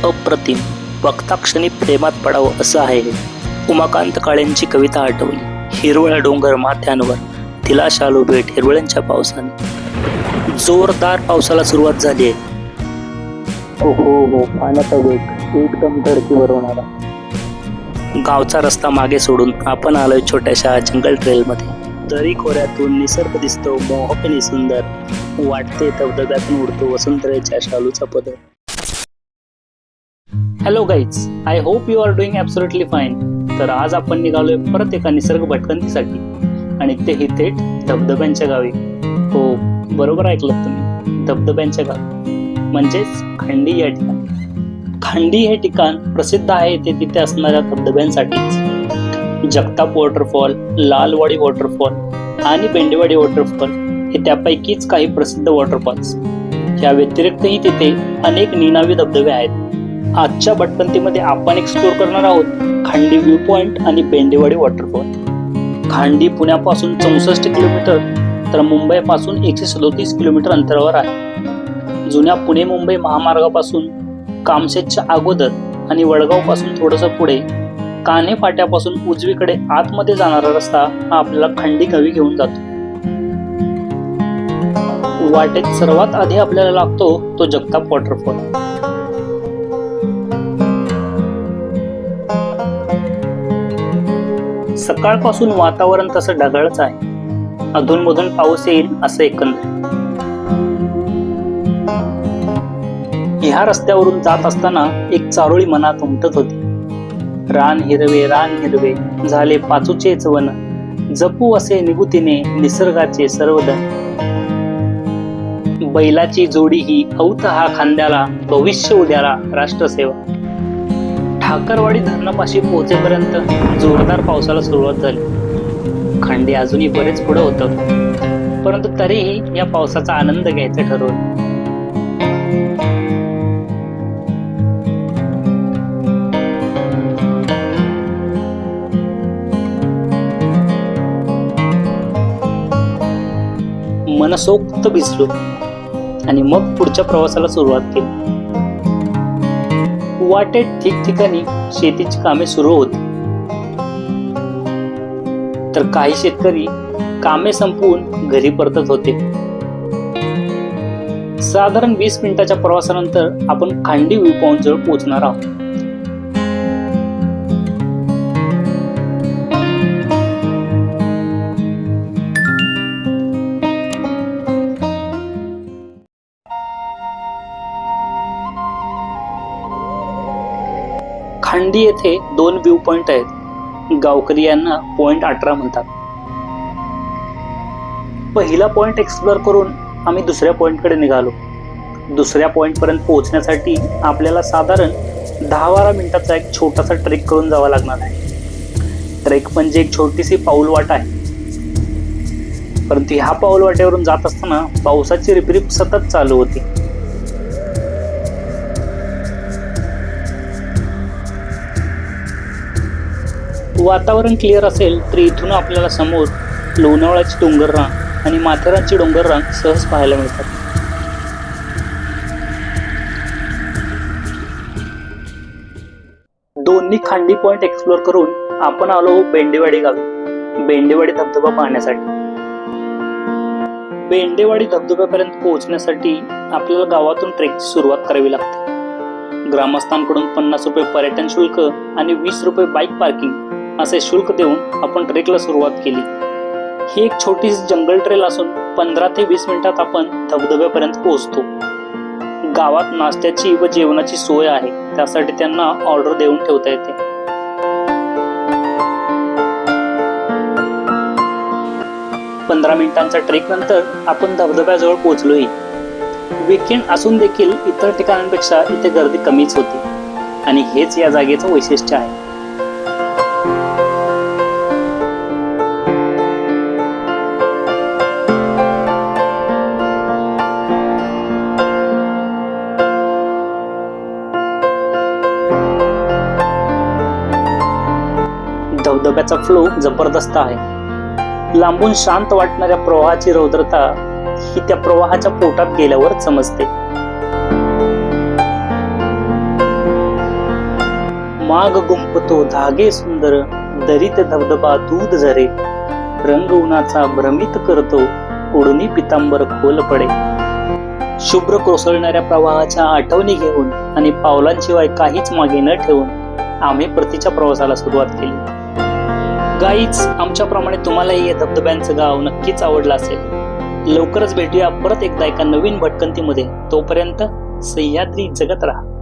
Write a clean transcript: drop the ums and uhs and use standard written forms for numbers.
अप्रतिम, बघता क्षणी प्रेमात पडावं असं आहे हे. उमाकांत काळेंची कविता आठवली. हिरवळ डोंगर माथ्यांवर तिला शालू भेट हिरवळ्यांच्या पावसाने. जोरदार पावसाला सुरुवात झाली आहे. हो पाण्याचा वेग एकदम धडकीवर होणारा. गावचा रस्ता मागे सोडून आपण आलोय छोट्याशा जंगल ट्रेल मध्ये. दरी खोऱ्यातून निसर्ग दिसतो मोहकनी सुंदर. वाटते धबधब्यातून उडतो वसुंधरेच्या शालूचा पदर. Hello guys, I hope you are doing absolutely fine. तर आज आपण निघालोय परत एका निसर्ग भटकंतीसाठी, आणि तेही थेट धबधब्यांच्या गावी. हो, बरोबर ऐकलं तुम्ही, धबधब्यांच्या गावी, म्हणजेच खंडी या ठिकाणी. खंडी हे ठिकाण प्रसिद्ध आहे ते तिथे असणाऱ्या धबधब्यांसाठीच. जगताप वॉटरफॉल, लालवाडी वॉटरफॉल आणि बेंडेवाडी वॉटरफॉल हे त्यापैकीच काही प्रसिद्ध वॉटरफॉल्स. या व्यतिरिक्तही तिथे अनेक निनावी धबधबे आहेत. आजच्या भटकंतीमध्ये आपण एक्सप्लोर करणार आहोत खंडी व्ह्यू पॉइंट आणि बेंडेवाडी वॉटरफॉल. खंडी पुण्यापासून 64 किलोमीटर तर मुंबईपासून 137 किलोमीटर अंतरावर आहे. जुन्या पुणे मुंबई महामार्गापासून कामशेतच्या अगोदर आणि वडगाव पासून थोडंसं पुढे कान्हे फाट्यापासून उजवीकडे आतमध्ये जाणारा रस्ता हा आपल्याला खंडी गावी घेऊन जातो. वाटेत सर्वात आधी आपल्याला लागतो तो जगताप वॉटरफॉल. सकाळपासून वातावरण तसं ढगाळच आहे. अधूनमधून पाऊस येईल असं एकंदर. ह्या रस्त्यावरून जात असताना एक चारोळी मनात उमटत होती. रान हिरवे झाले पाचूचेच वन, जपू असे निगुतीने निसर्गाचे सर्वधन. बैलाची जोडी ही औत हा खांद्याला, भविष्य उद्याला राष्ट्रसेवा. ठाकरवाडी धरणापाशी पोहोचेपर्यंत जोरदार पावसाला सुरुवात झाली. खंडी अजूनही बरेच पुढे होतं, परंतु तरीही या पावसाचा आनंद घ्यायचा ठरवलं. मनसोक्त भिजलो आणि मग पुढच्या प्रवासाला सुरुवात केली. वाटेत ठिकठिकाणी शेतीची कामे सुरू होती, तर काही शेतकरी कामे संपवून घरी परतत होते. साधारण 20 मिनिटाच्या प्रवासानंतर आपण खंडी व्ह्यू पॉइंट जवळ पोहोचणार आहोत. खंडी येथे 2 व्ह्यू पॉइंट आहेत. गावकरी यांना पॉइंट 18 म्हणतात. पहिला पॉइंट एक्सप्लोर करून आम्ही दुसऱ्या पॉइंटकडे निघालो. दुसऱ्या पॉइंट पर्यंत पोहोचण्यासाठी आपल्याला साधारण 10-12 मिनिटाचा एक छोटासा ट्रेक करून जावा लागणार आहे. ट्रेक म्हणजे एक छोटीशी पाऊलवाट आहे, परंतु ह्या पाऊलवाटेवरून जात असताना पावसाची रिपरिप सतत चालू होती. वातावरण क्लिअर असेल तर इथून आपल्याला समोर लोणावळ्याची डोंगररांग आणि माथेरानची डोंगररांग सहज पाहायला मिळतात. दोन्ही खंडी पॉइंट एक्सप्लोर करून आपण आलो बेंडेवाडी गावी, बेंडेवाडी धबधबा पाहण्यासाठी. बेंडेवाडी धबधब्यापर्यंत पोहोचण्यासाठी आपल्याला गावातून ट्रेकची सुरुवात करावी लागते. ग्रामस्थांकडून 50 रुपये पर्यटन शुल्क आणि 20 रुपये बाईक पार्किंग असे शुल्क देऊन आपण ट्रेकला सुरुवात केली. ही एक छोटीशी जंगल ट्रेल असून 15 ते 20 मिनिटात आपण धबधब्यापर्यंत पोहोचतो. गावात नाश्त्याची व जेवणाची सोय आहे, त्यासाठी त्यांना ऑर्डर देऊन ठेवता येते. पंधरा मिनिटांचा ट्रेक नंतर आपण धबधब्याजवळ पोहोचलोही. वीकेंड असून देखील इतर ठिकाणांपेक्षा इथे गर्दी कमीच होती, आणि हेच या जागेचं वैशिष्ट्य आहे. धबधब्याचा फ्लो जबरदस्त आहे. लांबून शांत वाटणाऱ्या प्रवाहाची रौद्रता ही त्या प्रवाहाच्या पोटात गेल्यावर समजते. माग गुंपतो धागे सुंदर, दरीत धबधबा दूध झरे, रंग उन्हाचा भ्रमित करतो, उडणी पितांबर खोल पडे. शुभ्र कोसळणाऱ्या प्रवाहाच्या आठवणी घेऊन आणि पावलांशिवाय काहीच मागे न ठेवून आम्ही परतीच्या प्रवासाला सुरुवात केली. गाईज, आमच्याप्रमाणे तुम्हालाही हे धबधब्यांचं गाव नक्कीच आवडलं असेल. लवकरच भेटूया परत एकदा एका नवीन भटकंतीमध्ये. तोपर्यंत सह्याद्री जगत राहा.